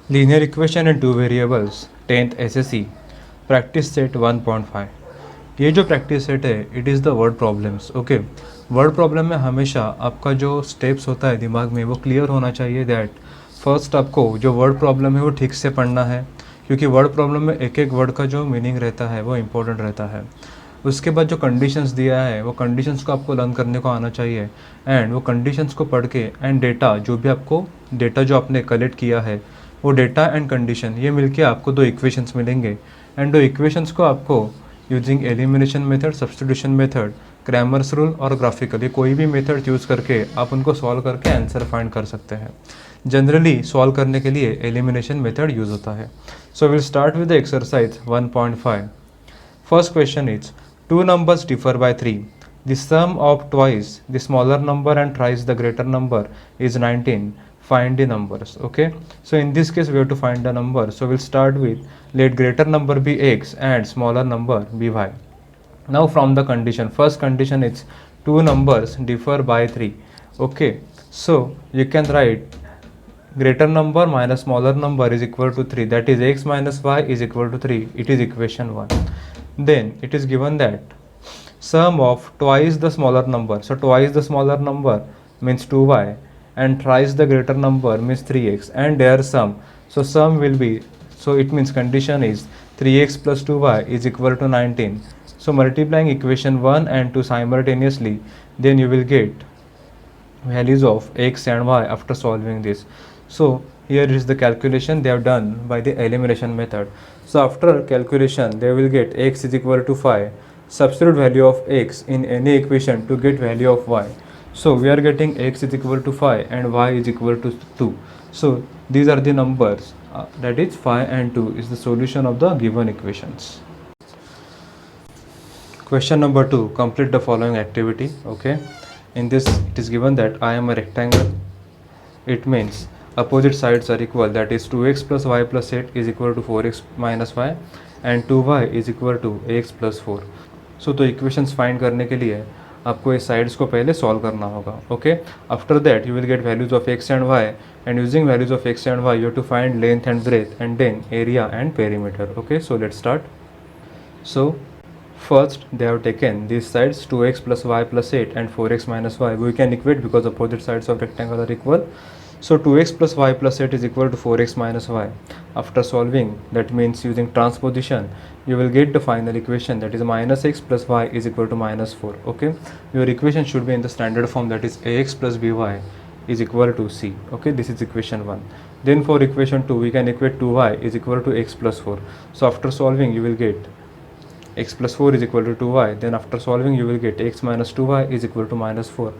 Linear equation in two variables 10th SSE practice set 1.5। ये जो practice set है it is the word problems. Okay, word problem में हमेशा आपका जो स्टेप्स होता है दिमाग में वो क्लियर होना चाहिए। दैट फर्स्ट आपको जो वर्ड प्रॉब्लम है वो ठीक से पढ़ना है, क्योंकि वर्ड प्रॉब्लम में एक एक वर्ड का जो मीनिंग रहता है वो इम्पोर्टेंट रहता है। उसके बाद जो कंडीशंस दिया है वो कंडीशंस को आपको लर्न करने को आना चाहिए, एंड वो कंडीशंस को पढ़ के एंड डेटा जो भी आपको डेटा जो आपने कलेक्ट किया है वो डेटा एंड कंडीशन ये मिलके आपको दो इक्वेशंस मिलेंगे, एंड दो इक्वेशंस को आपको using elimination method, substitution method, Cramer's rule और ग्राफिकली कोई भी मेथड यूज़ करके आप उनको सॉल्व करके आंसर फाइंड कर सकते हैं। जनरली सॉल्व करने के लिए एलिमिनेशन मेथड यूज़ होता है। So will start with the exercise 1.5। First question is two numbers differ by 3. The sum of twice the smaller number and thrice the greater number is 19. Find the numbers. Okay, so in this case we have to find the number. So we'll start with let greater number be x and smaller number be y. Now from the condition, first condition is two numbers differ by 3. Okay, so you can write greater number minus smaller number is equal to 3, that is x minus y is equal to 3. It is equation 1. Then it is given that sum of twice the smaller number, so twice the smaller number means 2y and thrice the greater number means 3x, and their sum, so sum will be, so it means condition is 3x plus 2y is equal to 19. So multiplying equation 1 and 2 simultaneously, then you will get values of x and y after solving this. So here is the calculation they have done by the elimination method. So after calculation they will get x is equal to 5, substitute value of x in any equation to get value of y. So we are getting x is equal to 5 and y is equal to 2. So these are the numbers, that is 5 and 2 is the solution of the given equations. Question number 2, complete the following activity. Okay, in this it is given that I am a rectangle. It means opposite sides are equal, that is 2x plus y plus 8 is equal to 4x minus y and 2y is equal to ax plus 4. So तो equations find करने के लिए आपको इस sides को पहले solve करना होगा. Okay, after that you will get values of X and Y, and using values of X and Y you have to find length and breadth and then area and perimeter. Okay, so let's start. So first they have taken these sides 2x plus y plus 8 and 4x minus y. We can equate because opposite sides of rectangle are equal. So 2x plus y plus 8 is equal to 4x minus y. After solving, that means using transposition, you will get the final equation, that is minus x plus y is equal to minus 4. Okay, your equation should be in the standard form, that is ax plus by is equal to c. Okay, this is equation 1. Then for equation 2 we can equate 2y is equal to x plus 4. So after solving you will get x plus 4 is equal to 2y. Then after solving you will get x minus 2y is equal to minus 4.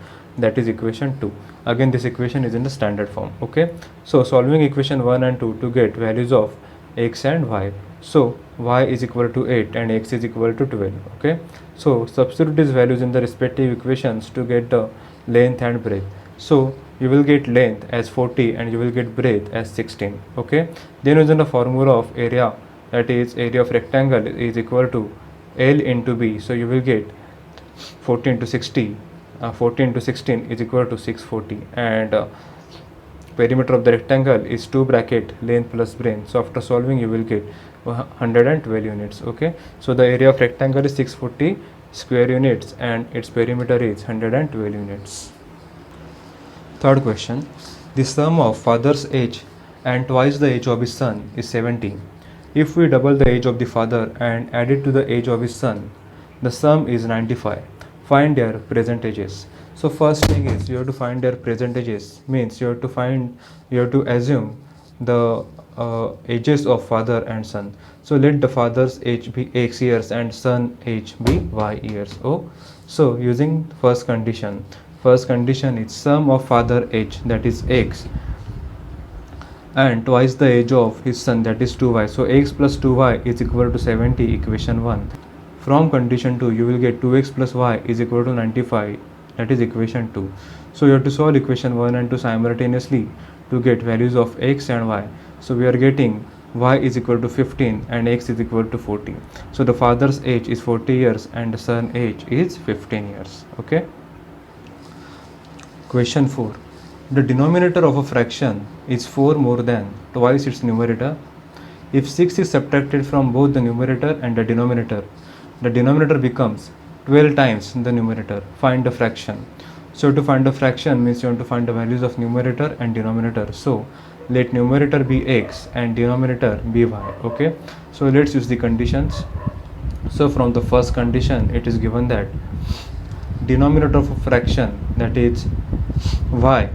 That is equation 2. Again this equation is in the standard form. Okay, so solving equation 1 and 2 to get values of x and y. So y is equal to 8 and x is equal to 12. Okay, so substitute these values in the respective equations to get the length and breadth. So you will get length as 40 and you will get breadth as 16. Okay, then using the formula of area, that is area of rectangle is equal to L into B. So you will get 40 into 60, 40 into 16 is equal to 640, and perimeter of the rectangle is 2 bracket length plus breadth. So after solving you will get 112 units. Okay, so the area of rectangle is 640 square units and its perimeter is 112 units. Third question, the sum of father's age and twice the age of his son is 70. If we double the age of the father and add it to the age of his son, the sum is 95. Find their present ages. So first thing is you have to find their present ages, means you have to assume the ages of father and son. So let the father's age be x years and son age be y years. Oh, so using first condition is sum of father age, that is x, and twice the age of his son, that is 2y. So x plus 2y is equal to 70, equation 1. From condition 2 you will get 2x plus y is equal to 95, that is equation 2. So you have to solve equation 1 and 2 simultaneously to get values of x and y. So we are getting y is equal to 15 and x is equal to 40. So the father's age is 40 years and the son age is 15 years. Okay, question 4. The denominator of a fraction is 4 more than twice its numerator. If 6 is subtracted from both the numerator and the denominator becomes 12 times the numerator. Find the fraction. So to find the fraction means you want to find the values of numerator and denominator. So let numerator be x and denominator be y. Okay, so let's use the conditions. So from the first condition it is given that denominator of a fraction, that is y,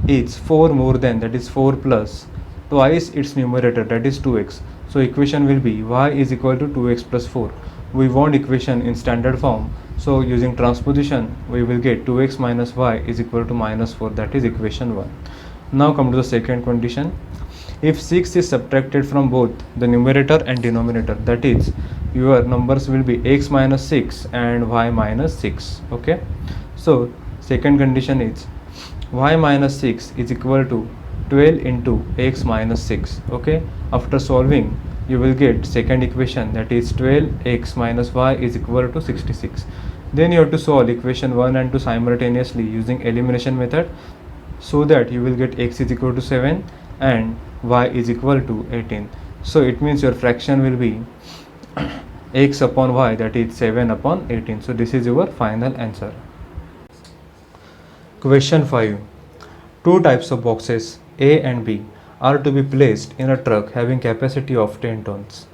is 4 more than, that is 4 plus twice its numerator, that is 2x. So equation will be y is equal to 2x plus 4. We want equation in standard form, so using transposition we will get 2x minus y is equal to minus 4, that is equation 1. Now come to the second condition. If 6 is subtracted from both the numerator and denominator, that is your numbers will be x minus 6 and y minus 6. Okay, so second condition is y minus 6 is equal to 12 into x minus 6. Okay, after solving you will get second equation, that is 12x minus y is equal to 66. Then you have to solve equation 1 and 2 simultaneously using elimination method, so that you will get x is equal to 7 and y is equal to 18. So it means your fraction will be x upon y, that is 7 upon 18. So this is your final answer. Question 5. Two types of boxes A and B are to be placed in a truck having capacity of 10 tons.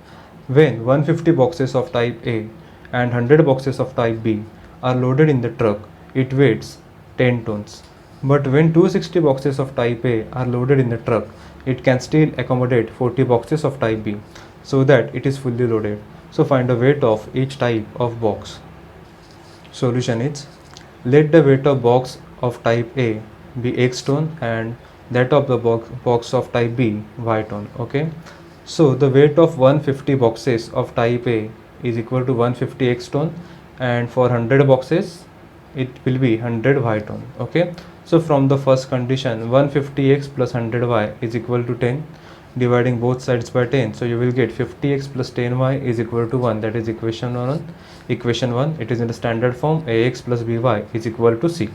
When 150 boxes of type A and 100 boxes of type B are loaded in the truck, it weighs 10 tons. But when 260 boxes of type A are loaded in the truck, it can still accommodate 40 boxes of type B, so that it is fully loaded. So find the weight of each type of box. Solution is, let the weight of box of type A be x ton and that of the box of type B y ton. Okay, so the weight of 150 boxes of type A is equal to 150 x ton, and for 100 boxes it will be 100 y ton. Okay, so from the first condition 150x plus 100y is equal to 10, dividing both sides by 10, so you will get 50x plus 10y is equal to 1, that is equation 1. Equation 1, it is in the standard form, ax plus by is equal to c.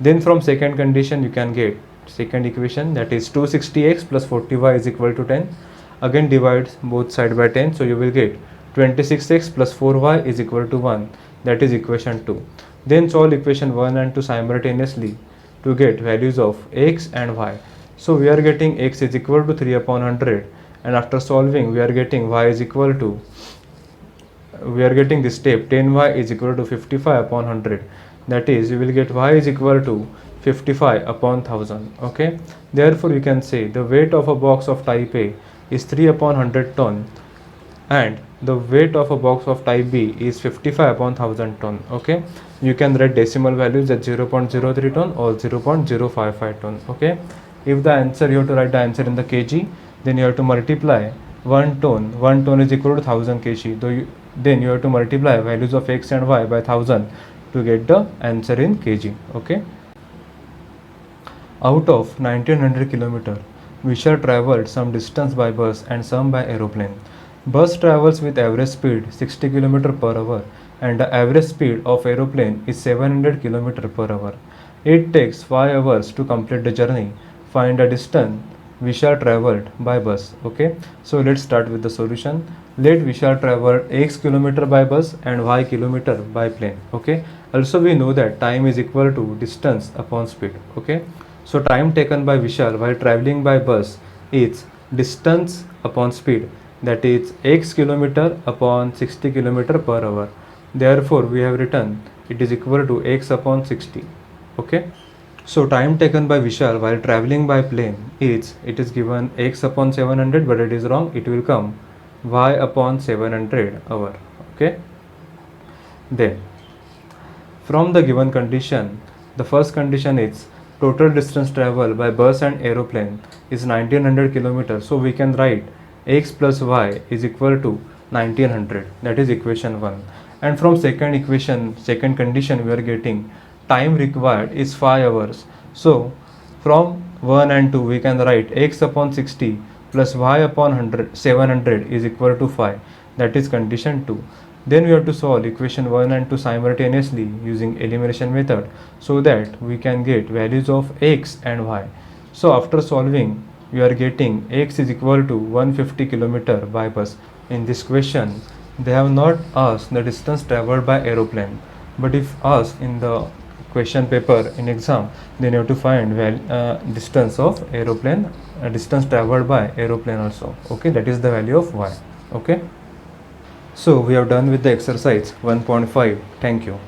Then from second condition you can get second equation, that is 260x plus 40y is equal to 10. Again divide both sides by 10, so you will get 26x plus 4y is equal to 1, that is equation 2. Then solve equation 1 and 2 simultaneously to get values of x and y. So we are getting x is equal to 3 upon 100, and after solving we are getting y is equal to, we are getting this step 10y is equal to 55 upon 100, that is you will get y is equal to 55 upon 1000. Okay, therefore you can say the weight of a box of type A is 3 upon 100 ton and the weight of a box of type B is 55 upon 1000 ton. Okay, you can write decimal values as 0.03 ton or 0.055 ton. Okay, if the answer, you have to write the answer in the kg, then you have to multiply 1 ton is equal to 1000 kg, then you have to multiply values of x and y by 1000 to get the answer in kg. Okay, out of 1900 km, Vishal traveled some distance by bus and some by aeroplane. Bus travels with average speed 60 km per hour and the average speed of aeroplane is 700 km per hour. It takes 5 hours to complete the journey. Find the distance Vishal traveled by bus. Okay, so let's start with the solution. Let Vishal travel x kilometer by bus and y kilometer by plane. Okay, also we know that time is equal to distance upon speed. Okay, so time taken by Vishal while traveling by bus is distance upon speed, that is x kilometer upon 60 km per hour. Therefore we have written it is equal to x upon 60. Okay, so time taken by Vishal while traveling by plane is, it is given x upon 700, but it is wrong, it will come y upon 700 hour. Okay, then from the given condition, the first condition is total distance traveled by bus and aeroplane is 1900 km, so we can write x plus y is equal to 1900, that is equation 1. And from second equation, second condition, we are getting time required is 5 hours. So from 1 and 2 we can write x upon 60 plus y upon 700 is equal to 5, that is condition 2. Then we have to solve equation 1 and 2 simultaneously using elimination method so that we can get values of x and y. So after solving, we are getting x is equal to 150 km by bus. In this question, they have not asked the distance traveled by aeroplane, but if asked in the question paper in exam, then you have to find distance of aeroplane, distance traveled by aeroplane also. Okay, that is the value of y. Okay. So we have done with the exercise 1.5. Thank you.